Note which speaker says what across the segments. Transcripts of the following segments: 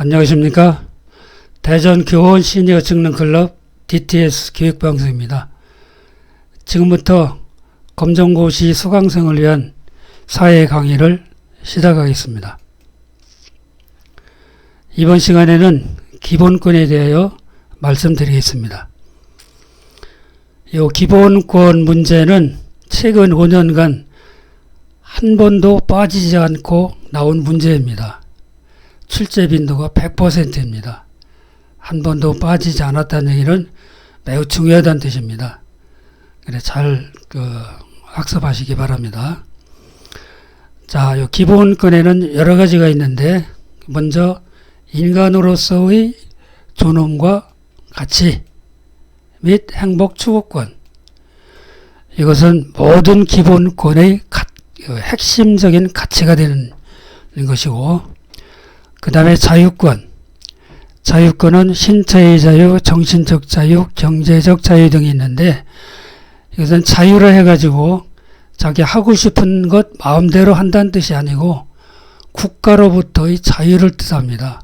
Speaker 1: 안녕하십니까. 대전 교원 시니어 직능클럽 DTS 기획방송입니다. 지금부터 검정고시 수강생을 위한 사회 강의를 시작하겠습니다. 이번 시간에는 기본권에 대하여 말씀드리겠습니다. 이 기본권 문제는 최근 5년간 한 번도 빠지지 않고 나온 문제입니다. 출제 빈도가 100%입니다. 한 번도 빠지지 않았다는 얘기는 매우 중요하다는 뜻입니다. 그래 잘 학습하시기 바랍니다. 자, 이 기본권에는 여러 가지가 있는데 먼저 인간으로서의 존엄과 가치 및 행복 추구권, 이것은 모든 기본권의 핵심적인 가치가 되는 것이고, 그 다음에 자유권. 자유권은 신체의 자유, 정신적 자유, 경제적 자유 등이 있는데, 이것은 자유라 해가지고 자기 하고 싶은 것 마음대로 한다는 뜻이 아니고 국가로부터의 자유를 뜻합니다.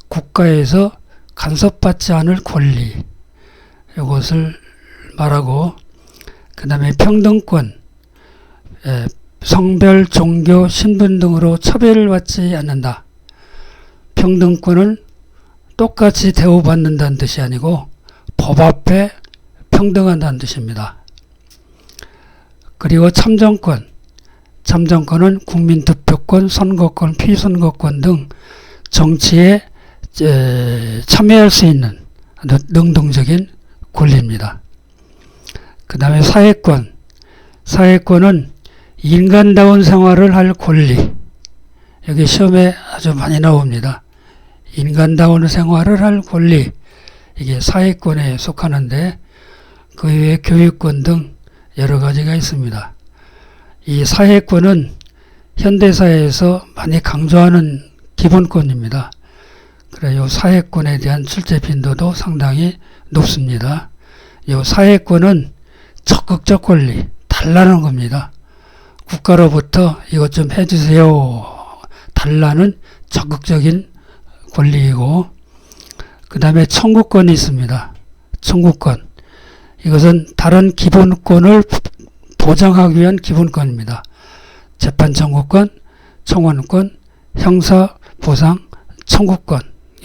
Speaker 1: 국가에서 간섭받지 않을 권리, 이것을 말하고, 그 다음에 평등권, 성별, 종교, 신분 등으로 차별을 받지 않는다. 평등권은 똑같이 대우받는다는 뜻이 아니고 법 앞에 평등한다는 뜻입니다. 그리고 참정권. 참정권은 국민투표권, 선거권, 피선거권 등 정치에 참여할 수 있는 능동적인 권리입니다. 그 다음에 사회권. 사회권은 인간다운 생활을 할 권리. 여기 시험에 아주 많이 나옵니다. 인간다운 생활을 할 권리, 이게 사회권에 속하는데 그 외에 교육권 등 여러 가지가 있습니다. 이 사회권은 현대사회에서 많이 강조하는 기본권입니다. 그래서 이 사회권에 대한 출제 빈도도 상당히 높습니다. 이 사회권은 적극적 권리, 달라는 겁니다. 국가로부터 이것 좀 해주세요, 달라는 적극적인 권리이고, 그 다음에 청구권이 있습니다. 청구권. 이것은 다른 기본권을 보장하기 위한 기본권입니다. 재판 청구권, 청원권, 형사 보상 청구권,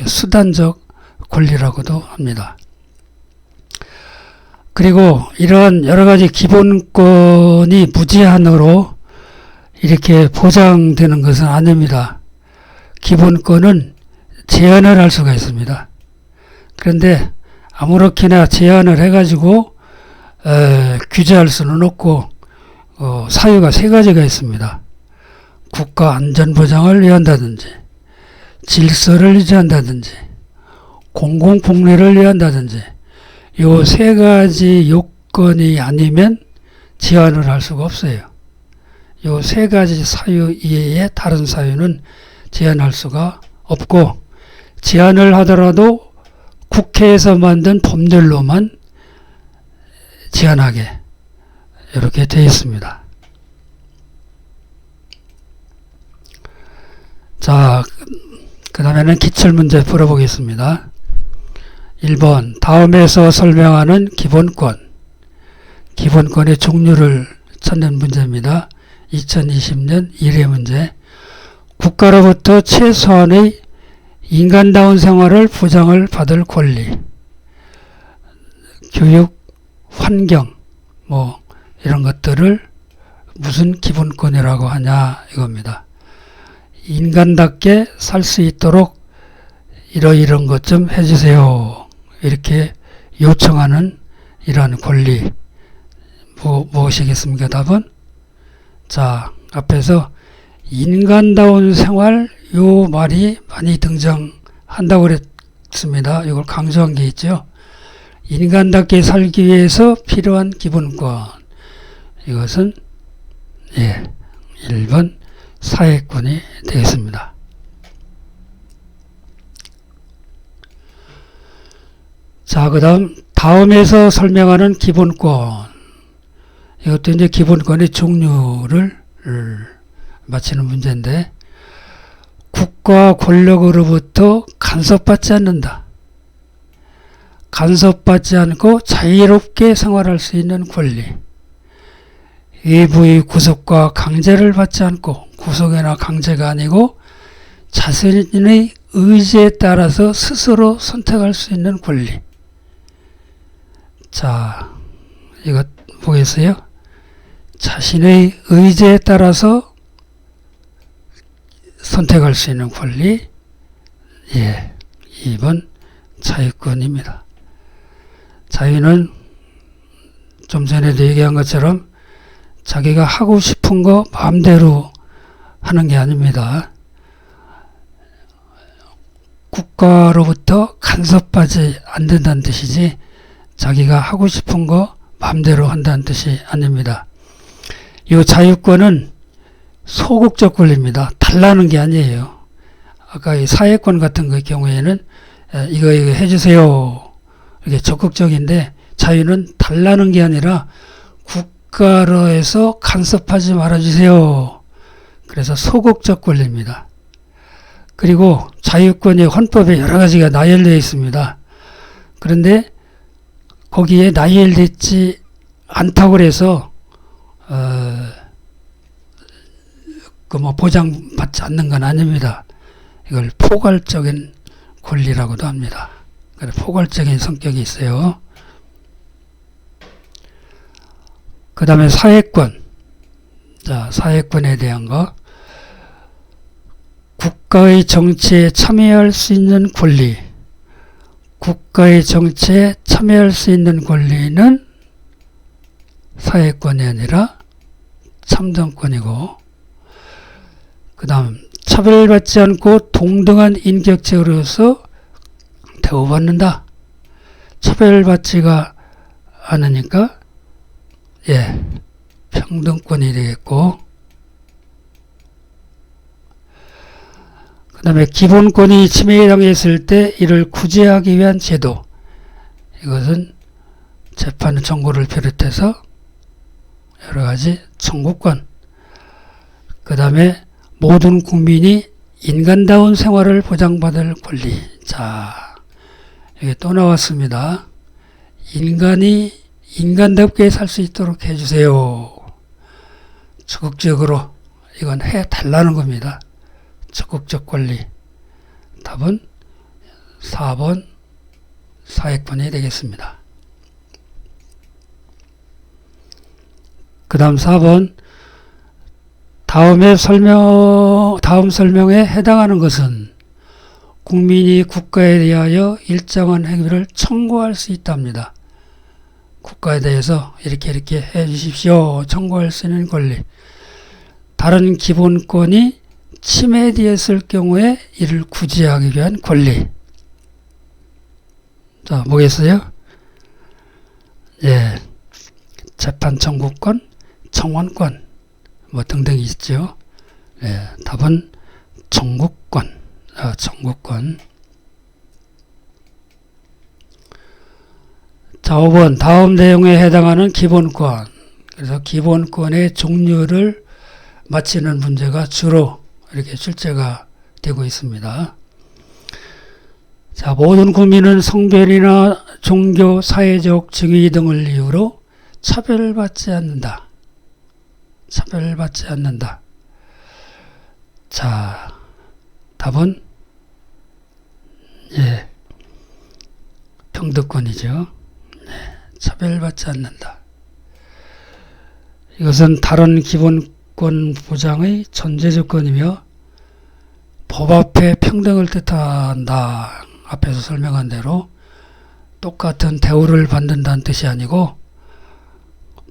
Speaker 1: 수단적 권리라고도 합니다. 그리고 이러한 여러 가지 기본권이 무제한으로 이렇게 보장되는 것은 아닙니다. 기본권은 제한을 할 수가 있습니다. 그런데 아무렇게나 제한을 해가지고 규제할 수는 없고, 사유가 세 가지가 있습니다. 국가 안전 보장을 위한다든지, 질서를 유지한다든지, 공공복리를 위한다든지, 이 세 가지 요건이 아니면 제한을 할 수가 없어요. 이 세 가지 사유 이외에 다른 사유는 제한할 수가 없고, 제한을 하더라도 국회에서 만든 법률로만 제한하게 이렇게 되어 있습니다. 자, 그 다음에는 기출문제 풀어보겠습니다. 1번, 다음에서 설명하는 기본권. 기본권의 종류를 찾는 문제입니다. 2020년 1회 문제. 국가로부터 최소한의 인간다운 생활을 보장을 받을 권리, 교육, 환경, 이런 것들을 무슨 기본권이라고 하냐 이겁니다. 인간답게 살 수 있도록 이런 것 좀 해주세요, 이렇게 요청하는 이러한 권리, 무엇이겠습니까? 답은? 자, 앞에서 인간다운 생활, 요 말이 많이 등장한다고 그랬습니다. 이걸 강조한 게 있죠. 인간답게 살기 위해서 필요한 기본권. 이것은 1번 사회권이 되겠습니다. 자, 그 다음에서 설명하는 기본권. 이것도 이제 기본권의 종류를 맞히는 문제인데, 국가 권력으로부터 간섭받지 않는다. 간섭받지 않고 자유롭게 생활할 수 있는 권리. 외부의 구속과 강제를 받지 않고, 구속이나 강제가 아니고 자신의 의지에 따라서 스스로 선택할 수 있는 권리. 자, 이것 보겠어요? 자신의 의지에 따라서 선택할 수 있는 권리. 예, 2번 자유권입니다. 자유는 좀 전에도 얘기한 것처럼 자기가 하고 싶은 거 마음대로 하는 게 아닙니다. 국가로부터 간섭받지 않는다는 뜻이지 자기가 하고 싶은 거 마음대로 한다는 뜻이 아닙니다. 이 자유권은 소극적 권리입니다. 달라는 게 아니에요. 아까 이 사회권 같은 거 경우에는 이거 해주세요. 이게 적극적인데 자유는 달라는 게 아니라 국가로 해서 간섭하지 말아주세요. 그래서 소극적 권리입니다. 그리고 자유권이 헌법에 여러 가지가 나열되어 있습니다. 그런데 거기에 나열되지 않다고 해서 보장받지 않는 건 아닙니다. 이걸 포괄적인 권리라고도 합니다. 포괄적인 성격이 있어요. 그 다음에 사회권. 자, 사회권에 대한 거. 국가의 정치에 참여할 수 있는 권리. 국가의 정치에 참여할 수 있는 권리는 사회권이 아니라 참정권이고, 그 다음 차별받지 않고 동등한 인격체로서 대우받는다. 차별받지가 않으니까 평등권이 되겠고, 그 다음에 기본권이 침해당했을 때 이를 구제하기 위한 제도. 이것은 재판 청구를 비롯해서 여러 가지 청구권. 그 다음에 모든 국민이 인간다운 생활을 보장받을 권리. 자, 여기 또 나왔습니다. 인간이 인간답게 살 수 있도록 해주세요. 적극적으로 이건 해달라는 겁니다. 적극적 권리. 답은 4번 사회권이 되겠습니다. 그 다음 4번 다음 설명에 해당하는 것은 국민이 국가에 대하여 일정한 행위를 청구할 수 있답니다. 국가에 대해서 이렇게 해 주십시오. 청구할 수 있는 권리. 다른 기본권이 침해되었을 경우에 이를 구제하기 위한 권리. 자, 뭐겠어요? 예, 재판 청구권, 청원권 등등이 있죠. 예, 답은 청구권. 청구권. 자, 5번 다음 내용에 해당하는 기본권. 그래서 기본권의 종류를 맞히는 문제가 주로 이렇게 출제가 되고 있습니다. 자, 모든 국민은 성별이나 종교, 사회적 직위 등을 이유로 차별받지 않는다. 차별받지 않는다. 자, 답은 평등권이죠. 차별받지 않는다. 이것은 다른 기본권 보장의 전제 조건이며 법 앞에 평등을 뜻한다. 앞에서 설명한 대로 똑같은 대우를 받는다는 뜻이 아니고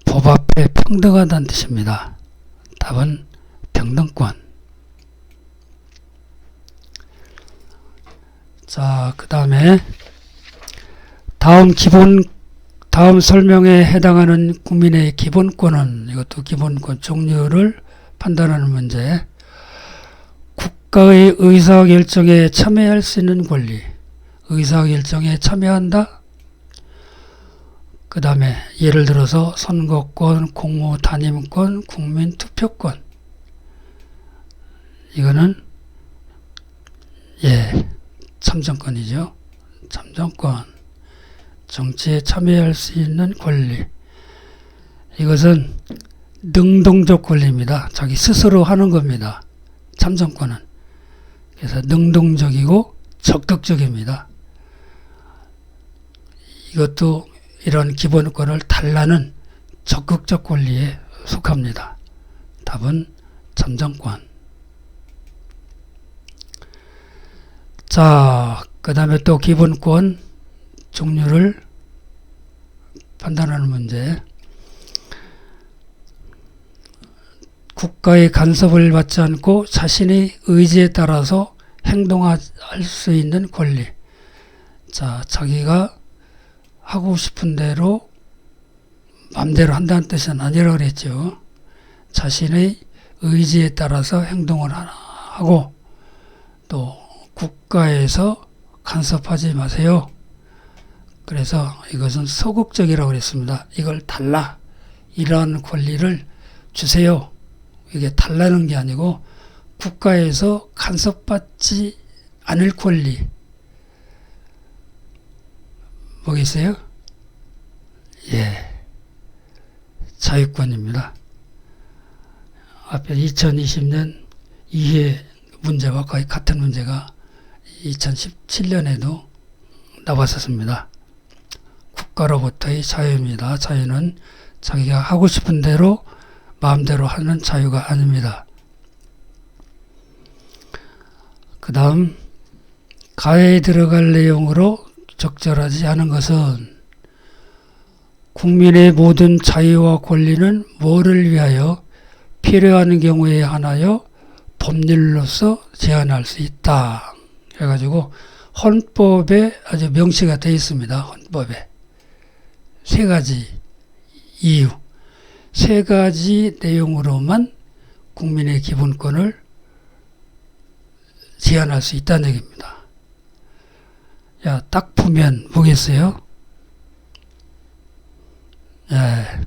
Speaker 1: 법 앞에 평등하다는 뜻입니다. 답은 평등권. 자, 그 다음에 다음 설명에 해당하는 국민의 기본권은, 이것도 기본권 종류를 판단하는 문제. 국가의 의사결정에 참여할 수 있는 권리. 의사결정에 참여한다. 그 다음에 예를 들어서 선거권, 공무 단임권, 국민 투표권. 이거는 참정권이죠. 참정권. 정치에 참여할 수 있는 권리. 이것은 능동적 권리입니다. 자기 스스로 하는 겁니다. 참정권은. 그래서 능동적이고 적극적입니다. 이것도 이런 기본권을 달라는 적극적 권리에 속합니다. 답은 참정권. 자, 그 다음에 또 기본권 종류를 판단하는 문제. 국가의 간섭을 받지 않고 자신의 의지에 따라서 행동할 수 있는 권리. 자, 자기가 하고 싶은 대로 마음대로 한다는 뜻은 아니라고 그랬죠. 자신의 의지에 따라서 행동을 하고 또 국가에서 간섭하지 마세요. 그래서 이것은 소극적이라고 그랬습니다. 이걸 달라. 이러한 권리를 주세요. 이게 달라는 게 아니고 국가에서 간섭받지 않을 권리. 뭐겠어요? 예. 자유권입니다. 앞에 2020년 이해 문제와 거의 같은 문제가 2017년에도 나왔었습니다. 국가로부터의 자유입니다. 자유는 자기가 하고 싶은 대로 마음대로 하는 자유가 아닙니다. 그 다음 가해에 들어갈 내용으로 적절하지 않은 것은 국민의 모든 자유와 권리는 뭐를 위하여 필요한 경우에 한하여 법률로서 제한할 수 있다. 해가지고 헌법에 아주 명시가 되어 있습니다. 헌법에. 세 가지 이유, 세 가지 내용으로만 국민의 기본권을 제한할 수 있다는 얘기입니다. 야, 딱 보면 뭐겠어요? 예,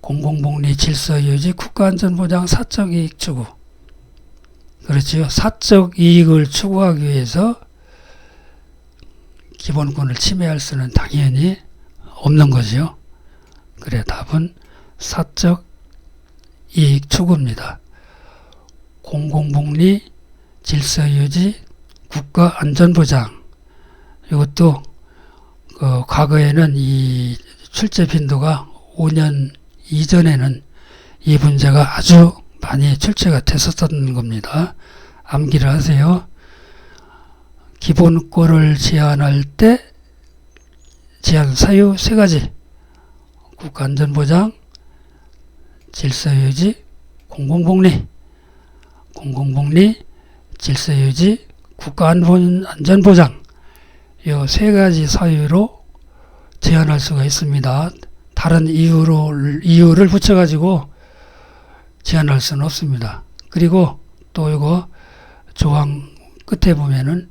Speaker 1: 공공복리 질서유지 국가안전보장 사적이익 추구. 그렇지요. 사적 이익을 추구하기 위해서 기본권을 침해할 수는 당연히 없는 거죠. 그래, 답은 사적 이익 추구입니다. 공공복리 질서유지 국가안전보장. 이것도 과거에는 이 출제 빈도가 5년 이전에는 이 문제가 아주 많이 출제가 됐었던 겁니다. 암기를 하세요. 기본권을 제한할 때 제한 사유 세 가지. 국가안전보장, 질서유지, 공공복리. 공공복리, 질서유지, 국가안전보장. 이 세 가지 사유로 제한할 수가 있습니다. 다른 이유를 붙여가지고 제한할 수는 없습니다. 그리고 또 이거 조항 끝에 보면은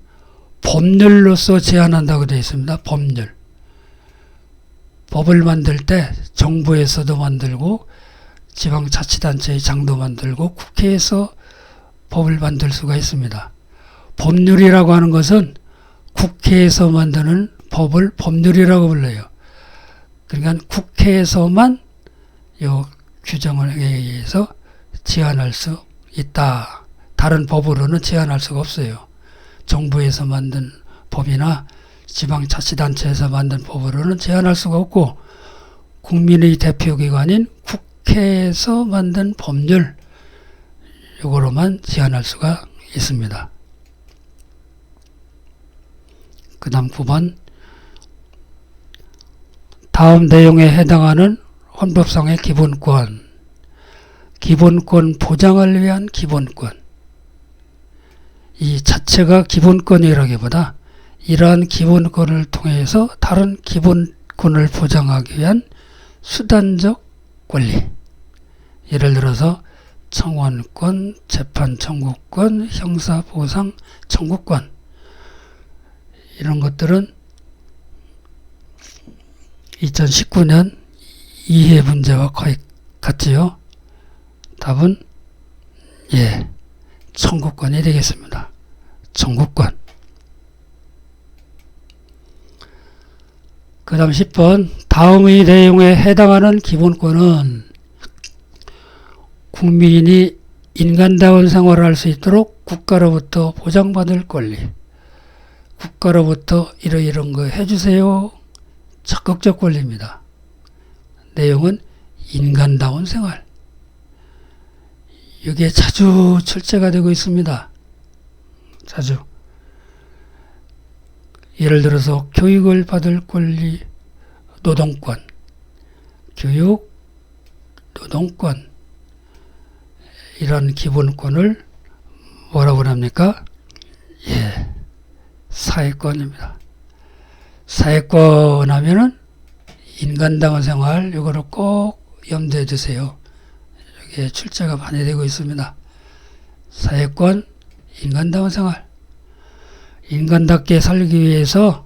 Speaker 1: 법률로서 제한한다고 되어 있습니다. 법률. 법을 만들 때 정부에서도 만들고 지방자치단체의 장도 만들고 국회에서 법을 만들 수가 있습니다. 법률이라고 하는 것은 국회에서 만드는 법을 법률이라고 불러요. 그러니까 국회에서만 이 규정을 의해서 제한할 수 있다. 다른 법으로는 제한할 수가 없어요. 정부에서 만든 법이나 지방자치단체에서 만든 법으로는 제한할 수가 없고 국민의 대표기관인 국회에서 만든 법률 이거로만 제한할 수가 있습니다. 그 다음 9번 다음 내용에 해당하는 헌법상의 기본권 기본권 보장을 위한 기본권 이 자체가 기본권이라기보다 이러한 기본권을 통해서 다른 기본권을 보장하기 위한 수단적 권리 예를 들어서 청원권, 재판 청구권, 형사보상 청구권 이런 것들은 2019년 이해 문제와 거의 같지요. 답은 예, 청구권이 되겠습니다. 청구권. 그 다음 10번 다음의 내용에 해당하는 기본권은 국민이 인간다운 생활을 할 수 있도록 국가로부터 보장받을 권리, 국가로부터 이런 거 해주세요. 적극적 권리입니다. 내용은 인간다운 생활. 이게 자주 출제가 되고 있습니다. 자주. 예를 들어서 교육을 받을 권리, 노동권, 교육, 노동권 이런 기본권을 뭐라고 합니까? 예, 사회권입니다. 사회권 하면은 인간다운 생활 이거를 꼭 염두에 두세요. 이게 출제가 많이 되고 있습니다. 사회권, 인간다운 생활. 인간답게 살기 위해서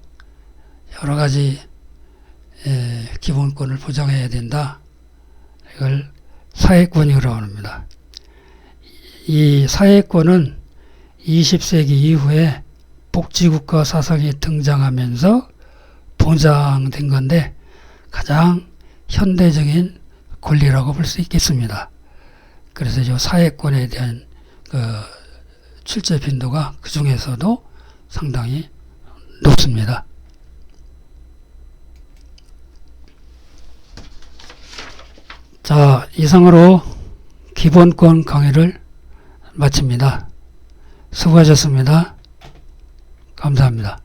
Speaker 1: 여러 가지 기본권을 보장해야 된다. 이걸 사회권이라고 합니다. 이 사회권은 20세기 이후에 복지국가 사상이 등장하면서 보장된 건데 가장 현대적인 권리라고 볼 수 있겠습니다. 그래서 이 사회권에 대한 출제 빈도가 그 중에서도 상당히 높습니다. 자, 이상으로 기본권 강의를 마칩니다. 수고하셨습니다. 감사합니다.